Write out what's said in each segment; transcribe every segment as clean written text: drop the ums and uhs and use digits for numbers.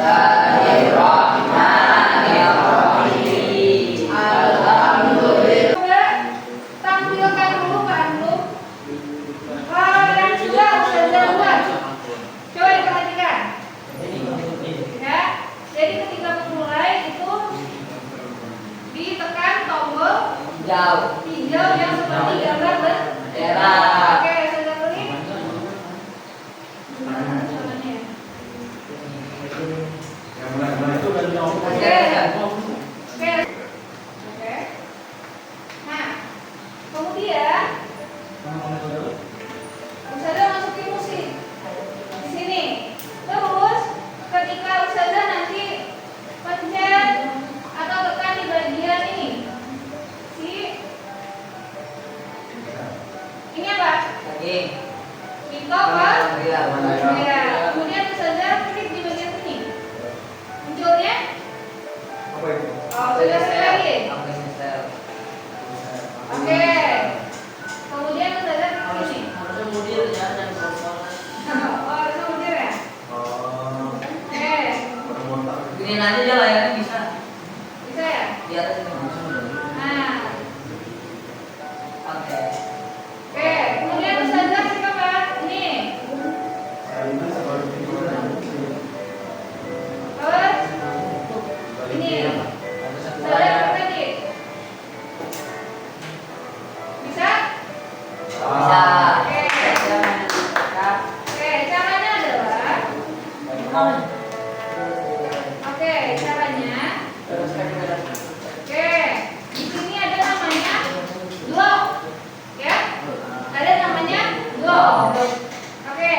Bismillahirrahmanirrahim. Alhamdulillah. Tampilkan dulu Pak Antum. Dan juga Ustazah buat. Coba diperhatikan. Ya. Jadi ketika memulai itu ditekan tombol hijau yang seperti gambar bendera. Oke, Ustazah klik. Gimana caranya? Oke. Oke. Nah, kemudian Ustazah masukin musik di sini. Terus ketika Ustazah nanti pencet atau tekan di bagian ini apa? Itu apa? Ya. Kemudian Ustazah klik di bagian sini. Munculnya? Apa itu? Oh, sudah lagi. Oke. Kemudian Ustazah klik sini. Harusnya mudir ya dan Oh, harusnya mundur ya? Oke. Gini aja dia layarnya bisa. Bisa ya? Di atas itu. Nah. Oke. Oke, kemudian Ustazah klik apa? Ini. Terus ini. Ustazah klik lagi. Bisa? Bisa. Oke. Oke, caranya adalah Oke, caranya Oke, di sini ada namanya blog, ya? Ada namanya blog. Oke.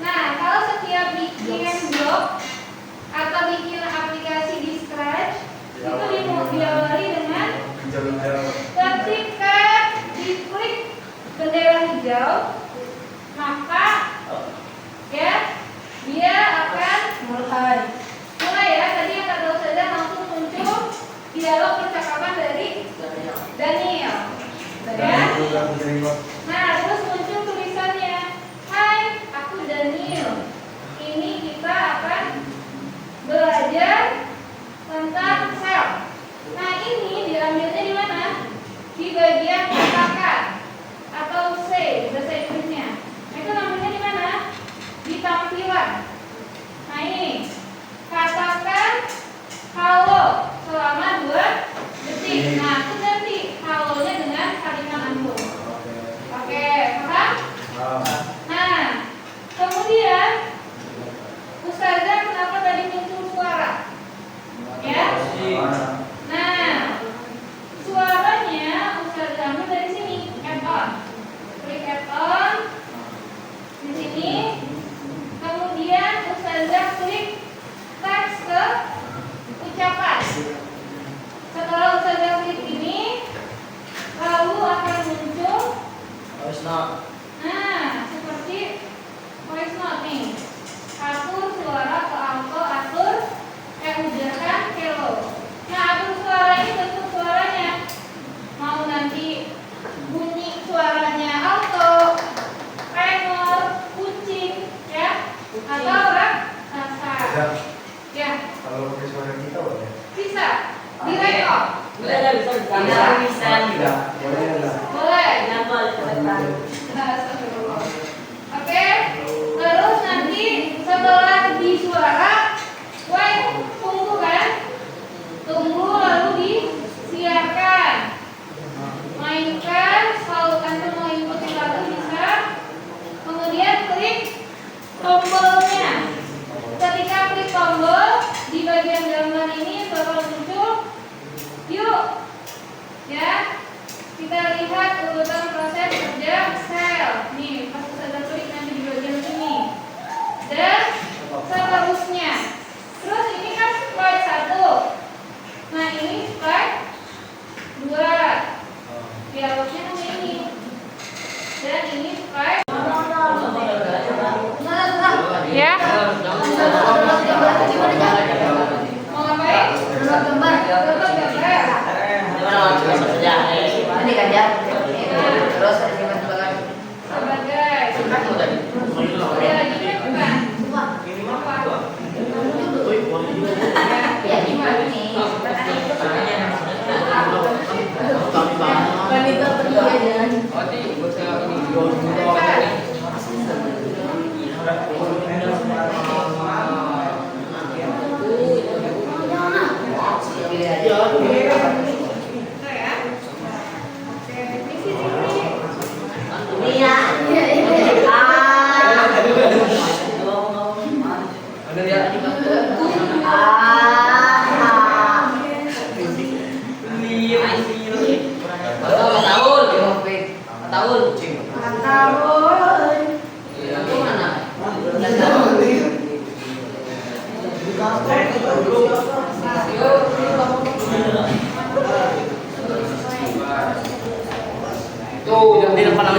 Nah, kalau setiap bikin blog atau bikin aplikasi di Scratch itu diawali dengan ketika diklik bendera hijau, maka ya dia akan mulai ya. Tadi yang kata Ustazah langsung muncul dialog percakapan dari Daniel, ya. Nah, terus muncul tulisannya, "Hai, aku Daniel. Ini kita akan belajar tentang sel." Nah, ini diambilnya di mana? Di bagian katakan atau say bahasa Inggrisnya. Nah, itu namanya di mana? Di tampilan. Nah, ini katakan halo selama 2 detik. Nah, aku ganti halonya dengan kalimat antum. Oke, paham? Nah, kemudian Ustazah kenapa tadi muncul suara? Ya. Nah, suaranya Ustazah ambil dari sini, add-on. Klik add-on di sini. Kemudian Ustazah klik teks ke ucapan. Setelah Ustazah klik ini, lalu akan muncul nah, seperti voice note nih. Atur suara ke alto, atur udahan ke low. Nah, atur suara ini bentuk suaranya. Mau nanti bunyi suaranya alto, tenor, kucing, ya, atau rasa. Ya. Kalau pakai suara kita boleh? Bisa. Direkod. Bisa. Boleh. Oke. Terus nanti setelah di suara, wait, tunggu kan? Tunggu lalu disiarkan. Mainkan, kalau Anda mau ikuti lagu bisa. Kemudian klik tombolnya. Ketika klik tombol di bagian gambar ini bakal muncul yuk, ya, kita lihat urutan proses kerja sel. Nih, pas Ustazah klik nanti di bagian sini dan seterusnya. Terus ini kan slide 1. Nah, ini slide 2. Dialognya kan ini. Dan ini slide ya. Mau ngapain? Gambar. Ini kan ya. Terus Gambar.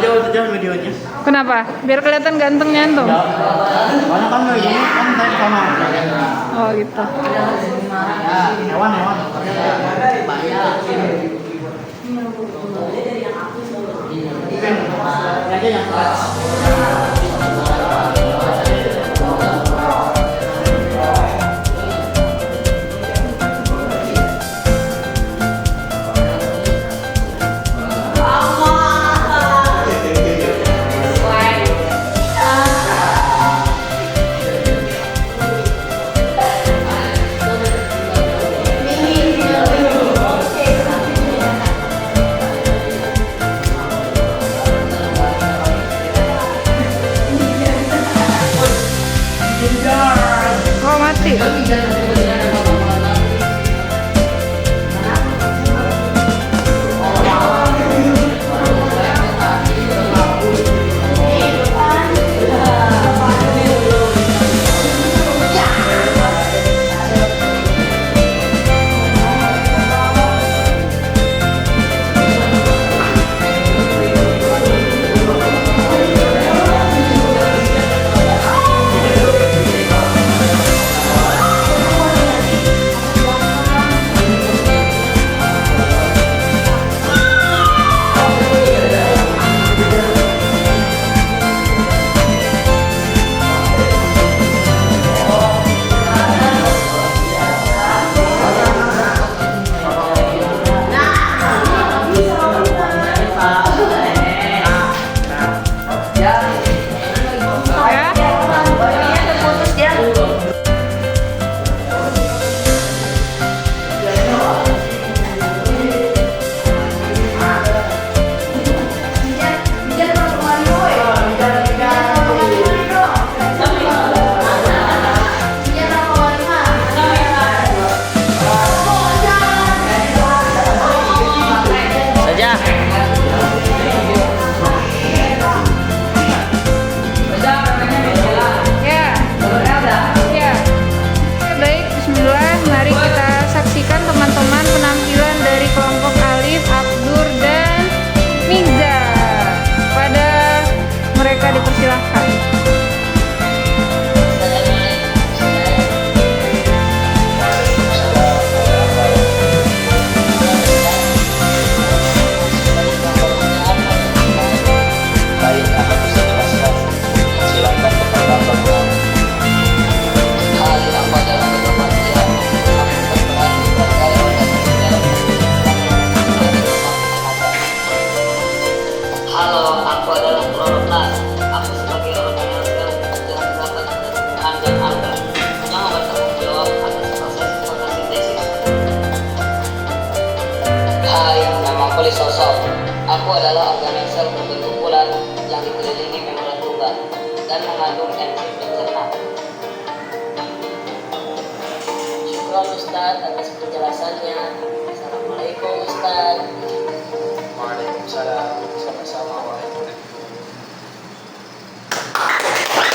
jauh videonya. Kenapa? Biar kelihatan gantengnya antum. Soalnya kan ini kan saya sama. Oh gitu. Hewan. Aja yang Oh mati. Sosok. Aku adalah organisme berbentuk bulat yang dikelilingi membrana tunggal dan mengandung enzim pencerna. Syukur Ustaz atas penjelasannya. Assalamualaikum Ustaz. Waalaikumsalam. Sama-sama.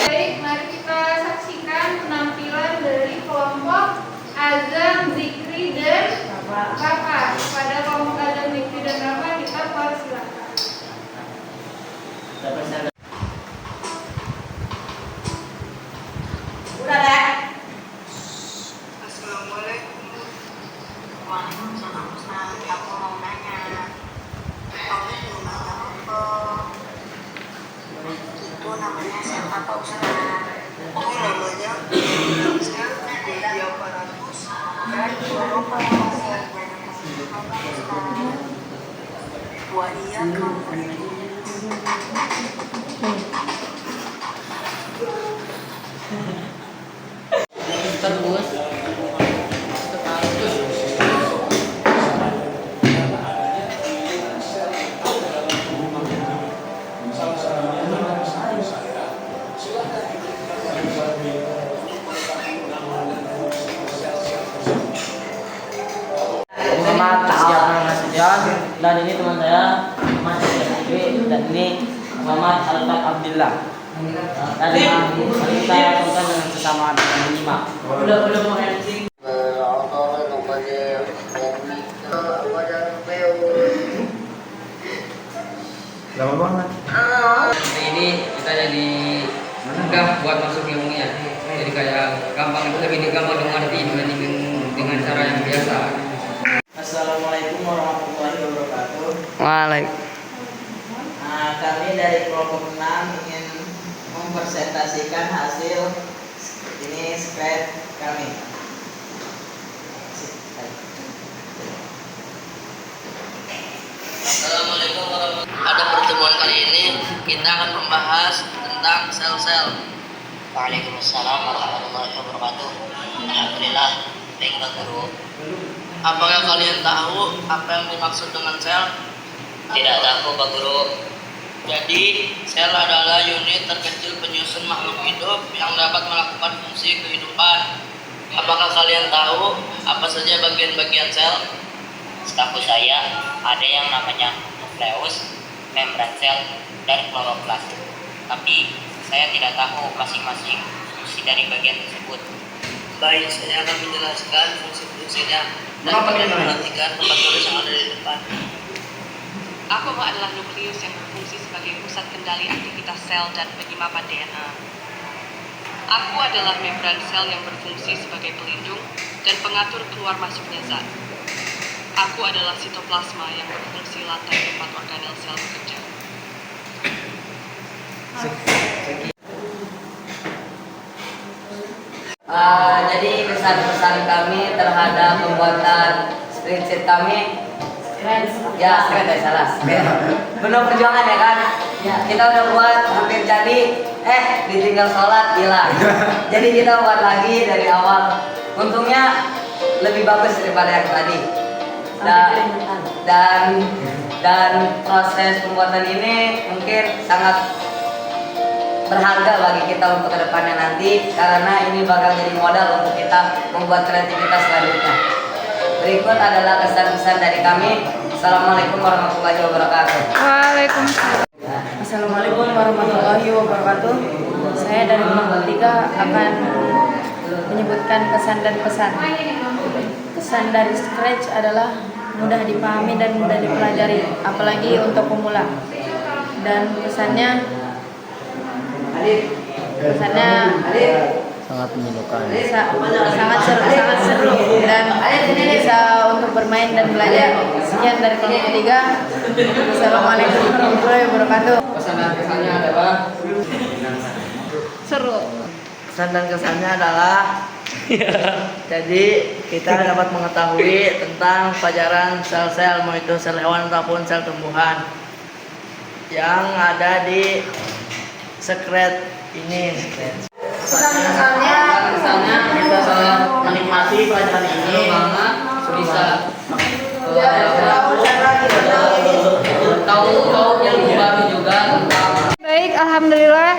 Baik, mari kita saksikan penampilan dari kelompok Azam, Zikri, dan Rafa. Pada kelompok Azam, Zikri, dan Rafa kita persilakan. Udah deh. Assalamualaikum. Waalaikumsalam Ustaz. Aku mau nanya, kamu namanya apa? Itu namanya siapa Pak Ustaz? Oh namanya saya Kuliah Aparatus dari Eropa Pasar Wah iya kamu. Terus. Dan ini teman saya Mas Yasri dan ini Muhammad Alfat Abdillah. Dan mari kita lakukan dengan sesama dengan menyimak. Udah mau ending. Lama banget. lebih gampang dimengerti dibanding dengan cara yang biasa. Assalamualaikum warahmatullahi wabarakatuh. Waalaikumsalam. Kami dari kelompok 6 ingin mempresentasikan hasil ini script kami. Assalamualaikum warahmatullahi wabarakatuh. Pada pertemuan kali ini kita akan membahas tentang sel-sel. Waalaikumsalam warahmatullahi wabarakatuh. Alhamdulillah, baik Pak Guru. Apakah kalian tahu apa yang dimaksud dengan sel? Tidak tahu Pak Guru. Jadi, sel adalah unit terkecil penyusun makhluk hidup yang dapat melakukan fungsi kehidupan. Apakah kalian tahu apa saja bagian-bagian sel? Setahu saya, ada yang namanya nukleus, membran sel, dan kloroplas. Tapi, saya tidak tahu masing-masing fungsi dari bagian tersebut. Baik, saya akan menjelaskan fungsi-fungsinya dan kalian perhatikan tempat tulis yang ada di depan. Atom adalah nukleus yang berfungsi sebagai pusat kendali aktivitas sel dan penyimpanan DNA. Aku adalah membran sel yang berfungsi sebagai pelindung dan pengatur keluar masuknya zat. Aku adalah sitoplasma yang berfungsi lantai tempat organel sel bekerja. Jadi kesan-kesan kami terhadap pembuatan spreadsheet kami, ya salah. Penuh perjuangan ya kan? Kita udah buat hampir jadi, ditinggal sholat hilang. Jadi kita buat lagi dari awal. Untungnya lebih bagus daripada yang tadi. Dan proses pembuatan ini mungkin sangat berharga bagi kita untuk kedepannya nanti, karena ini bakal jadi modal untuk kita membuat kreativitas selanjutnya. Berikut adalah kesan-kesan dari kami. Assalamualaikum warahmatullahi wabarakatuh. Waalaikumsalam. Assalamualaikum warahmatullahi wabarakatuh. Saya dari kelompok 3 akan menyebutkan kesan dan pesan. Kesan dari Scratch adalah mudah dipahami dan mudah dipelajari, apalagi untuk pemula. Dan pesannya Sangat menyenangkan. sangat seru dan bisa untuk bermain dan belajar. Sekian dari kelompok 3. Assalamualaikum warahmatullahi wabarakatuh. Pesan dan kesannya adalah Seru. Kesan dan kesannya adalah jadi kita dapat mengetahui tentang pelajaran sel-sel, mau itu sel hewan ataupun sel tumbuhan yang ada di Secret ini. kesannya kita sangat menikmati pelajaran ini, bisa tahu ilmu baru juga tentang. Baik, alhamdulillah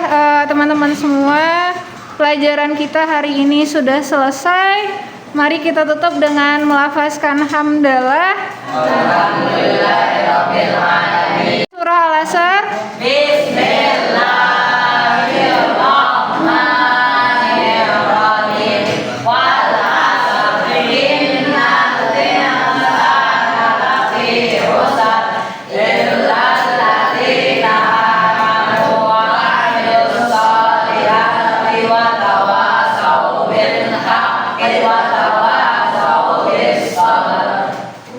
teman-teman semua, pelajaran kita hari ini sudah selesai. Mari kita tutup dengan melafazkan hamdalah. Alhamdulillahirabbil alamin. Surah Al-Asr. Bismillahirrahmanirrahim. Wal 'asri innal insana lafi khusr illa alladziina aamanu wa 'amilus shalihati wa tawassaw bil haqqi wa tawassaw bis sabr.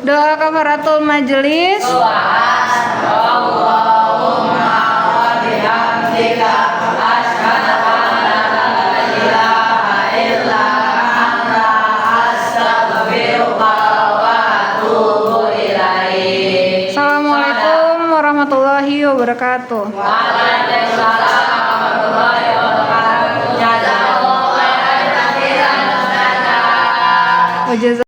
Doa kafaratul majelis. Allahumma wa bihamdika asyhadu an la ilaha illa anta astaghfiruka wa atubu ilaik. Assalamualaikum warahmatullahi wabarakatuh. Waalaikumsalam warahmatullahi wabarakatuh. Jazakallahu khairan katsiran. Wajazak